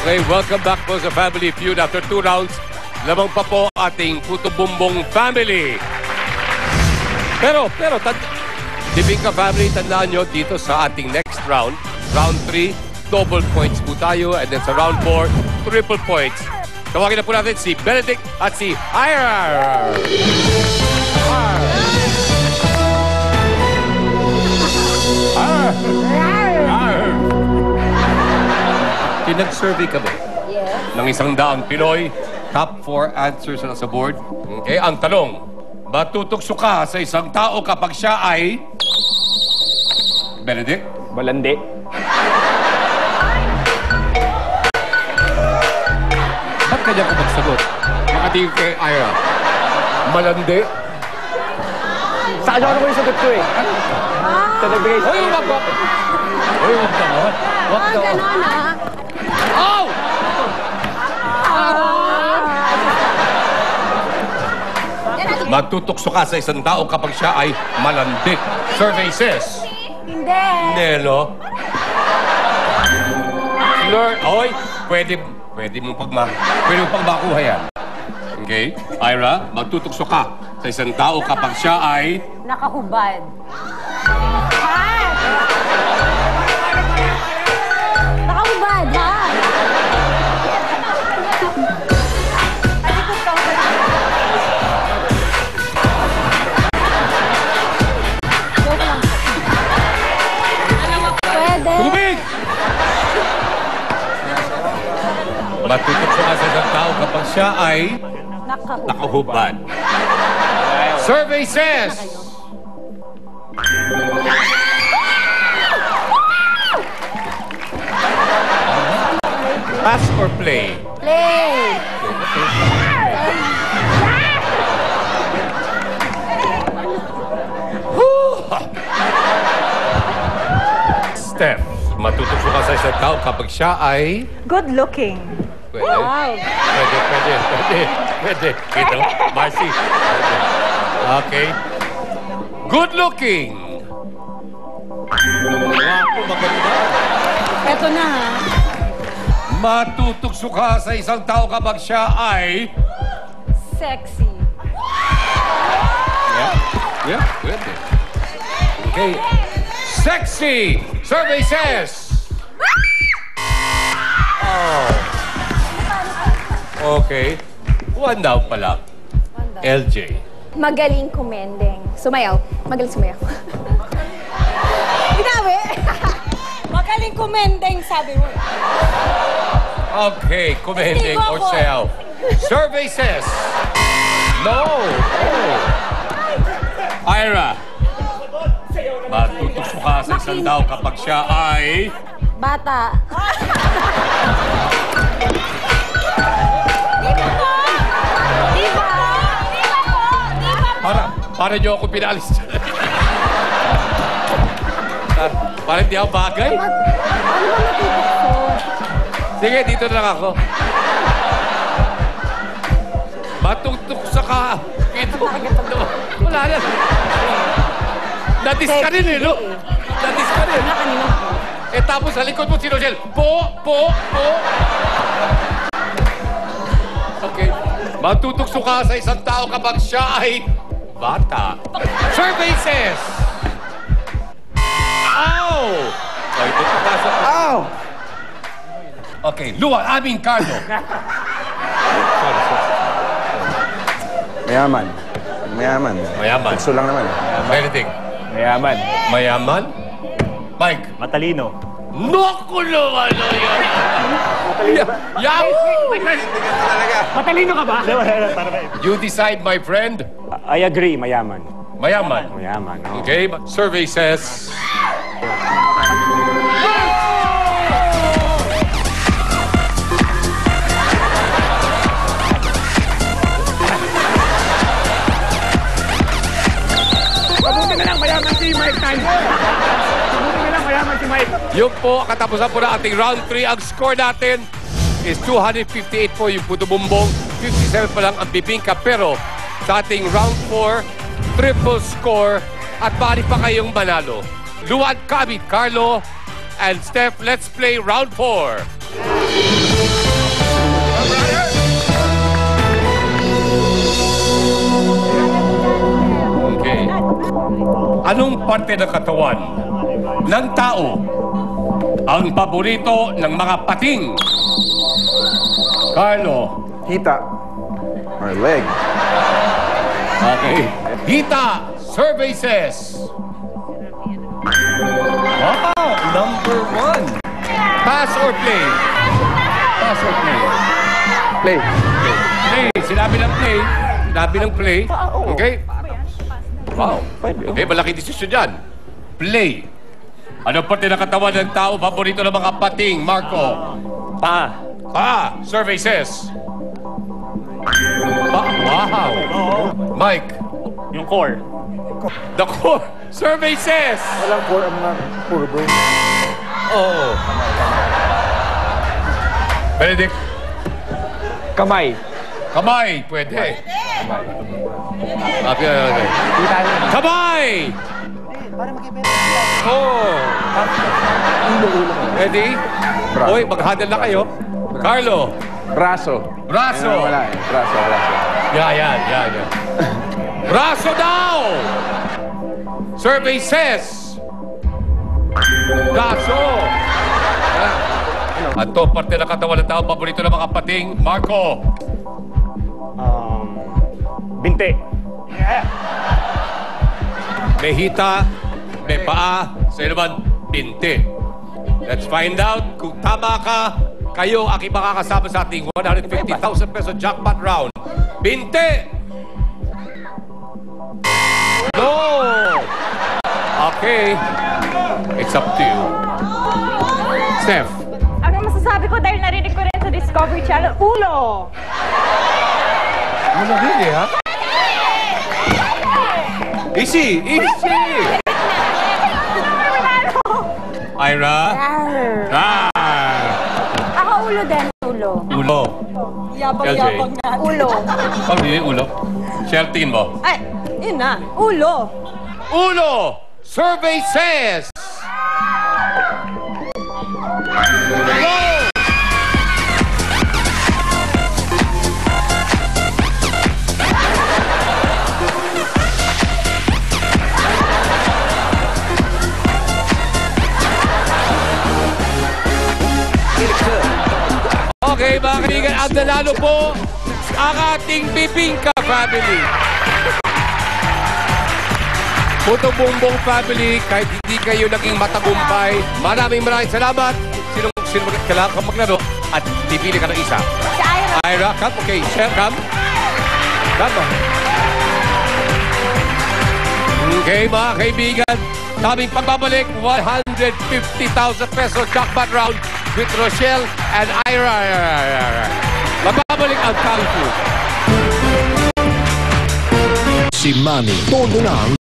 Okay, welcome back po sa Family Feud. After 2 rounds, lamang pa po ating Puto Bumbong family. Pero, Bibingka family, tandaan nyo dito sa ating next round, round 3, double points po tayo. And then sa round 4, triple points. Tawagin na po natin si Benedict at si Ira. Pinag-survey kami ng 100 Pinoy. Top 4 answers na sa board. Okay, ang tanong, matutokso ka sa isang tao kapag siya ay... Benedict? Malandi. Ba't kanya ko magsagot? Makatingin kay Ira. Malandi? Sa kanya ko yung sagot ko eh. Sa nagbigay sa Hoy, wag ka! Hoy, wag ka! Wag ka! Ganon ah. Ow! Matutokso ka sa isang tao kapag siya ay malandi. Survey says... Hindi. Nelo. Flirt. Oy, pwede mo pagmakuha yan. Okay? Ira, magtutokso ka sa isang tao kapag siya ay... Nakahubad. Nakahubad, ha? Pwede. Tubig! Matutokso ka sa isang tao kapag siya ay... nakahubad. Survey says... Pass or play? Play. Steph, matutokso ka sa isang tao kapag siya ay... Good looking. Pwede. Wow. Pwede. Ito, Marcy. Pwede. Okay. Good looking. Wapo, maganda. Eto na, ha? Matutokso ka sa isang tao kapag siya ay... Sexy. Yeah, pwede. Okay. Sexy! Survey says... Oh. Okay. One down pala. LJ. Magaling kumendeng. Sumayaw. Magaling sumayaw. Ginawi. Magaling kumendeng, sabi mo. Okay, commending Hindi ko or ako. sayaw. Survey says... No! Oh. Ira. Matutokso ka sa isang tao kapag siya ay... Bata. Di ba po? Di ba? Di ba po? Di ba po? Para niyo ako pinalis. Para hindi ako bagay? Ano ba matutokso? Sige, dito na lang ako. Matutokso ka. Ito. Wala na. Nadis ka rin eh, no? Nadis ka rin. Eh, tapos sa likod mo, si Rochelle. Po. Okay. Matutokso ka sa isang tao kapag siya ay bata. Survey says... Ow! Okay, dito ka sa... Ow! Okay, Carlo. Mayaman. Mayaman. Gusto lang naman. Benedict. Mayaman. Mayaman. Mike. Matalino. Naku naman ano yan! Yang! Matalino ka ba? You decide, my friend. I agree, mayaman. Mayaman. Mayaman, oh. Okay, survey says... Mabuti na lang, mayaman si Mike tayo. Mabuti na lang, mayaman si Mike. Yung po, katapusan po na ating round 3. Ang score natin is 258 po yung Puto Bumbong. 57 pa lang ang Bibingka. Pero sa ating round 4, triple score at bali pa kayong manalo. Luan Kabit, Carlo, and Steph, let's play round 4. Okay. Anong parte ng katawan ng tao ang paborito ng mga pating? Carlo. Hita. Or leg. Okay. Hita, survey says. Wow, number 1. Pass or play? Pass or play? Play. Play. Sinabi ng play. Sinabi ng play. Okay? Wow. Okay, malaki desisyon dyan. Play. Ano parte ng katawan ng tao paborito ng mga pating, Marco? Pa. Survey says. Wow. Mike. Yung core. The core. Survey says. Walang core ang mga puro, bro. Oh. Benedict. Kamay. Kamay. Pwede. Okay. Kamay! Oh. Ready? Braso. Oy, mag-handle na kayo. Carlo. Braso. Braso. Wala eh. Braso. Yan. Braso daw! Survey says. Braso. At to, parte ng katawan ng tao, paborito ng mga pating, Marco. Binte. May hita, may paa, sa naman, binte. Let's find out kung tama ka. Kayo ang makakasama sa ating 150,000 peso jackpot round. Binte! No! Okay. It's up to you. Steph. Ano masasabi ko dahil narinig ko rin sa Discovery Channel? Ulo! Ano hindi, ha? Easy! Ira? Ako ulo din, ulo. Ulo. Yabang-yabang na. Ulo. Pag yun, ulo. Share, tingin mo. Ay, yun na. Ulo. Ulo! Survey says! Go! Okay, mga kaibigan, ang nanalo po ang ating Bibingka family. Puto Bumbong family, kahit hindi kayo naging matagumpay, maraming salamat. Sino kailangan ka maglaro at pipili ka ng isa. Si Ira. Ira, come. Okay, share, come. Come. Okay, mga kaibigan, kaming pagbabalik, 150,000 peso jackpot round with Rochelle and Ira. Magbabalik ang Kung Fu. Si Manny, todo na ang